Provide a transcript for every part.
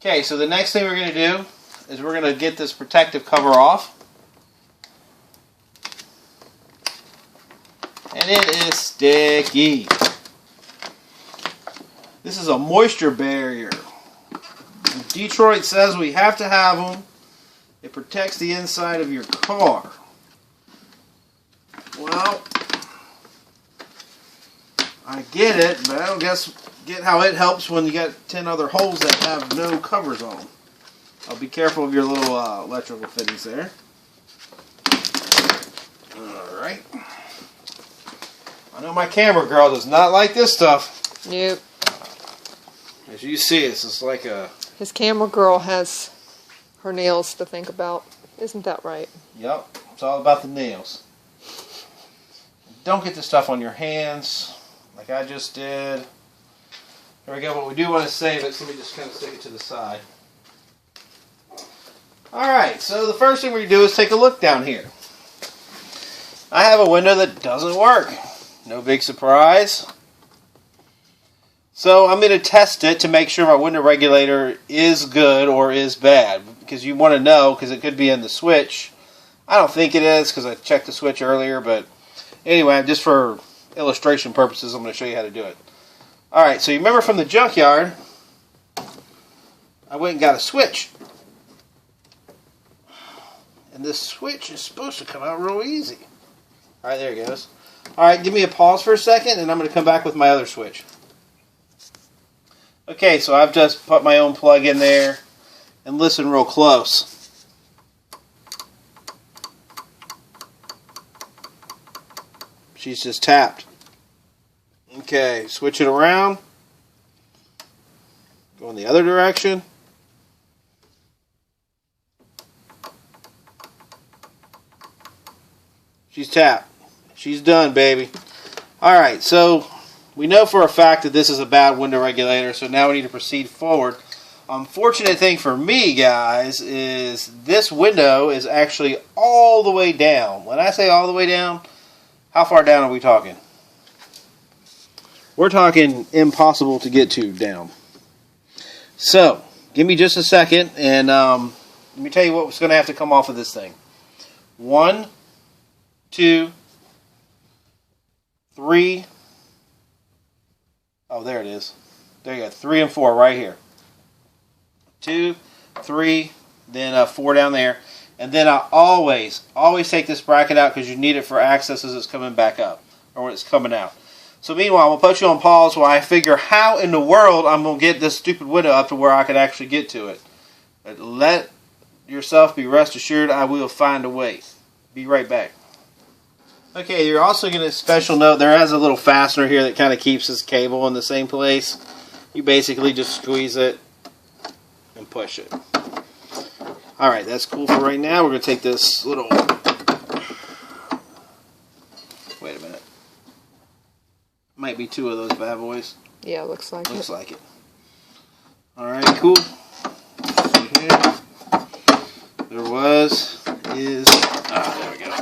Okay, so the next thing we're going to do is we're going to get this protective cover off. And it is sticky. This is a moisture barrier. Detroit says we have to have them. It protects the inside of your car. Well, I get it, but I don't get how it helps when you got 10 other holes that have no covers on them. I'll be careful of your little electrical fittings there. Alright. I know my camera girl does not like this stuff. Nope. As you see, it's just like a... His camera girl has her nails to think about. Isn't that right? Yep. It's all about the nails. Don't get the stuff on your hands like I just did. There we go, but we do want to save it, so let me just kind of stick it to the side. Alright, so the first thing we do is take a look down here. I have a window that doesn't work. No big surprise. So I'm going to test it to make sure my window regulator is good or is bad. Because you want to know, because it could be in the switch. I don't think it is, because I checked the switch earlier, but anyway, just for illustration purposes, I'm going to show you how to do it. Alright, so you remember from the junkyard, I went and got a switch. And this switch is supposed to come out real easy. Alright, there it goes. Alright, give me a pause for a second, and I'm going to come back with my other switch. Okay, so I've just put my own plug in there, and listen real close. She's just tapped. Okay, switch it around. Go in the other direction. She's tapped. She's done, baby. Alright, so we know for a fact that this is a bad window regulator, so now we need to proceed forward. Unfortunate thing for me, guys, is this window is actually all the way down. When I say all the way down, how far down are we talking? We're talking impossible to get to down. So, give me just a second, and let me tell you what's going to have to come off of this thing. 1, 2, 3. Oh, there it is. There you go. 3 and 4 right here. 2, 3, then 4 down there. And then I always take this bracket out because you need it for access as it's coming back up or when it's coming out. So meanwhile, I'm going to put you on pause while I figure how in the world I'm going to get this stupid window up to where I can actually get to it. But let yourself be rest assured I will find a way. Be right back. Okay, you're also going to special note, there has a little fastener here that kind of keeps this cable in the same place. You basically just squeeze it and push it. Alright, that's cool for right now. We're going to take this little... Wait a minute. Might be 2 of those bad boys. Yeah, looks like it. Looks like it. Alright, cool. Here. There was, is... there we go.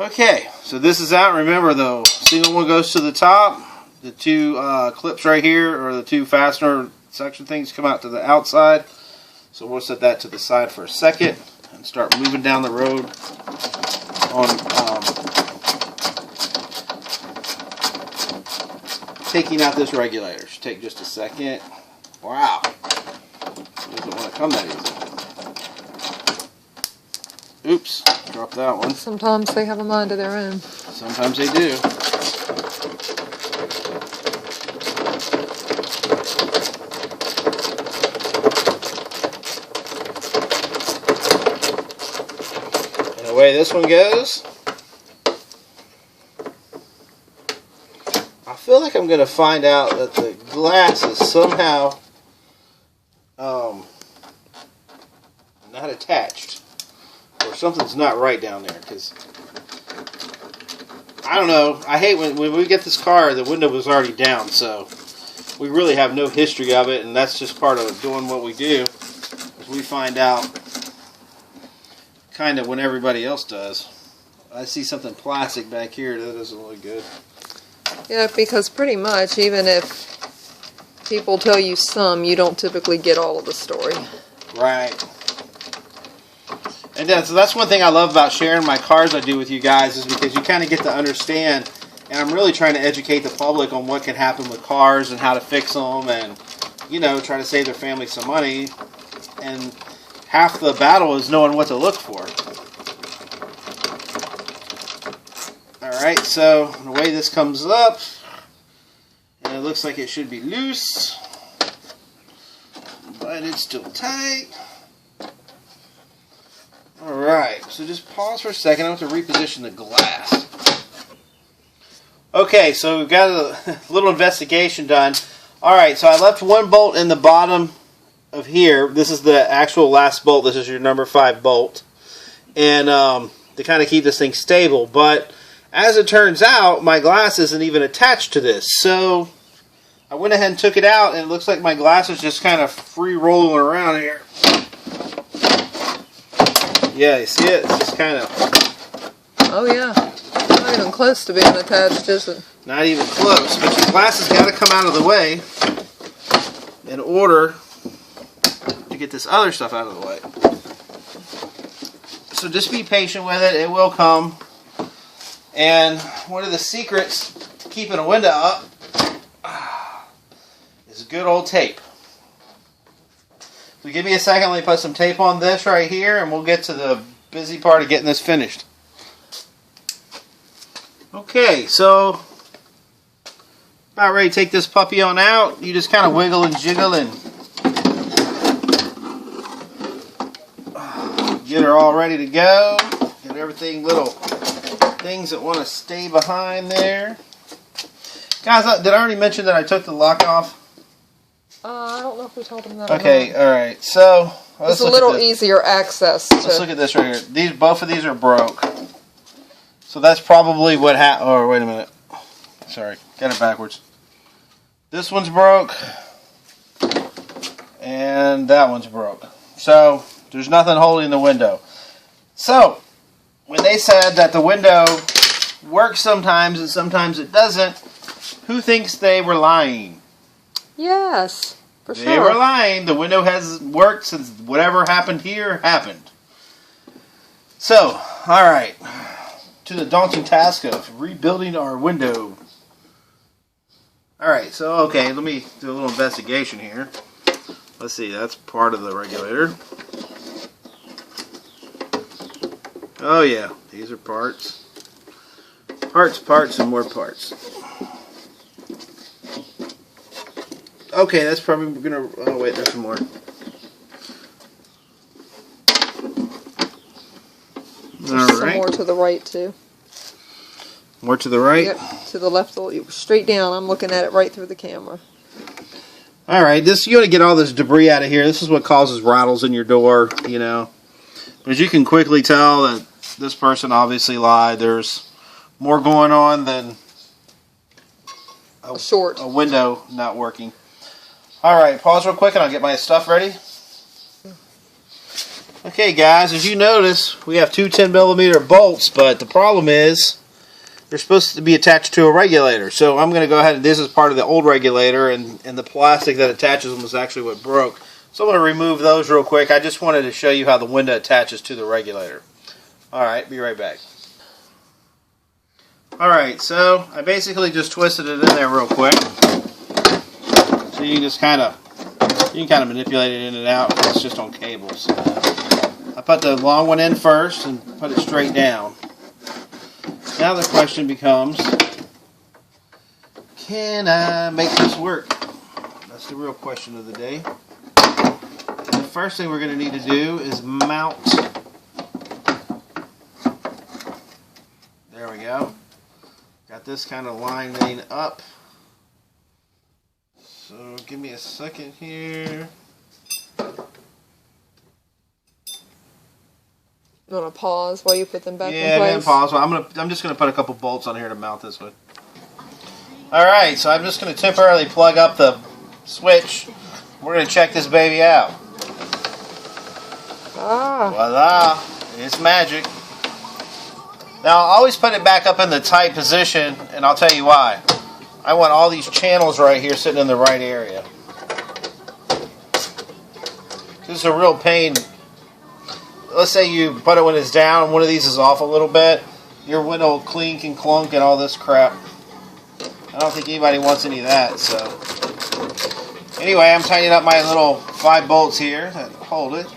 Okay, so this is out. Remember, though, single one goes to the top. The 2 clips right here, or the 2 fastener section things, come out to the outside. So we'll set that to the side for a second and start moving down the road on taking out this regulator. Should take just a second. Wow. It doesn't want to come that easy. Oops. Drop that one. Sometimes they have a mind of their own. Sometimes they do. And the way this one goes, I feel like I'm going to find out that the glass is somehow not attached. Or something's not right down there, because I don't know. I hate when we get this car, the window was already down, so we really have no history of it, and that's just part of doing what we do, is we find out kind of when everybody else does. I see something plastic back here that doesn't look good. Yeah, because pretty much, even if People tell you some, you don't typically get all of the story. Right. And so that's one thing I love about sharing my cars I do with you guys, is because you kind of get to understand, and I'm really trying to educate the public on what can happen with cars and how to fix them, and, you know, try to save their family some money. And half the battle is knowing what to look for. Alright, so the way this comes up, and it looks like it should be loose, but it's still tight. Alright, so just pause for a second. I want to reposition the glass. Okay, so we've got a little investigation done. Alright, so I left one bolt in the bottom of here. This is the actual last bolt. This is your number 5 bolt. And to kind of keep this thing stable. But as it turns out, my glass isn't even attached to this. So I went ahead and took it out, and it looks like my glass is just kind of free rolling around here. Yeah, you see it? It's just kind of... Oh, yeah. Not even close to being attached, is it? Not even close. But your glass has got to come out of the way in order to get this other stuff out of the way. So just be patient with it. It will come. And one of the secrets to keeping a window up is good old tape. So give me a second, let me put some tape on this right here, and we'll get to the busy part of getting this finished. Okay, so about ready to take this puppy on out. You just kind of wiggle and jiggle and get her all ready to go. Get everything, little things that want to stay behind there. Guys, did I already mention that I took the lock off? I don't know if we told them that. Okay, alright, so it's a little easier access. Let's look at this right here. Both of these are broke. So that's probably what happened. Oh, wait a minute. Sorry, got it backwards. This one's broke. And that one's broke. So there's nothing holding the window. So when they said that the window works sometimes and sometimes it doesn't, who thinks they were lying? Yes, for sure. They were lying. The window has worked since whatever happened here happened. So, alright. To the daunting task of rebuilding our window. Alright, so, okay, let me do a little investigation here. Let's see, that's part of the regulator. Oh yeah, these are parts. Parts, and more parts. Okay, that's probably gonna... Oh wait, there's some more. There's some more to the right too. More to the right? Yep, to the left, straight down. I'm looking at it right through the camera. Alright, you want to get all this debris out of here. This is what causes rattles in your door, you know. But as you can quickly tell that this person obviously lied. There's more going on than a window not working. Alright, pause real quick and I'll get my stuff ready. Okay guys, as you notice, we have two 10mm bolts, but the problem is they're supposed to be attached to a regulator. So I'm going to go ahead and this is part of the old regulator, and the plastic that attaches them was actually what broke. So I'm going to remove those real quick. I just wanted to show you how the window attaches to the regulator. Alright, be right back. Alright, so I basically just twisted it in there real quick. So you can just kind of manipulate it in and out. It's just on cables. I put the long one in first and put it straight down. Now the question becomes, can I make this work? That's the real question of the day. And the first thing we're going to need to do is mount. There we go. Got this kind of lining up. So give me a second here. You want to pause while you put them back in place? Yeah, I'm going to pause. I'm just going to put a couple bolts on here to mount this with. Alright, so I'm just going to temporarily plug up the switch. We're going to check this baby out. Voila! It's magic. Now, I'll always put it back up in the tight position, and I'll tell you why. I want all these channels right here sitting in the right area. This is a real pain. Let's say you put it when it's down, one of these is off a little bit, your window will clink and clunk and all this crap. I don't think anybody wants any of that, so. Anyway, I'm tightening up my little 5 bolts here that hold it.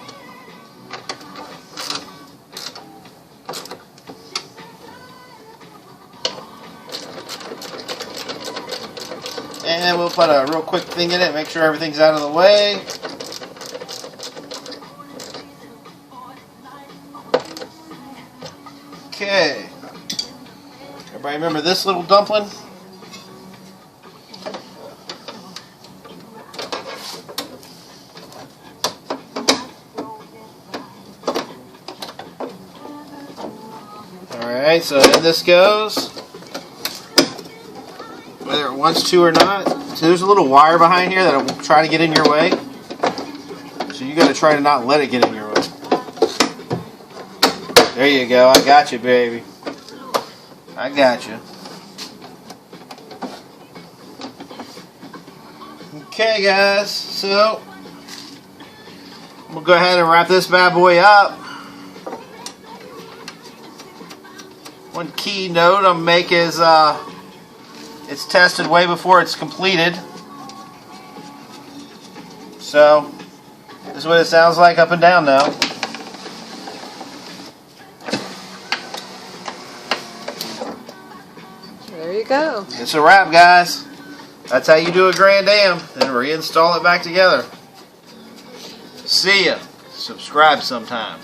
And we'll put a real quick thing in it, make sure everything's out of the way. Okay. Everybody remember this little dumpling? Alright, so in this goes. Whether it wants to or not. So there's a little wire behind here that will try to get in your way. So you got to try to not let it get in your way. There you go. I got you, baby. I got you. Okay, guys. So we'll go ahead and wrap this bad boy up. One key note I'm going to make is it's tested way before it's completed. So this is what it sounds like up and down now. There you go. It's a wrap, guys. That's how you do a Grand Am. Then reinstall it back together. See ya. Subscribe sometime.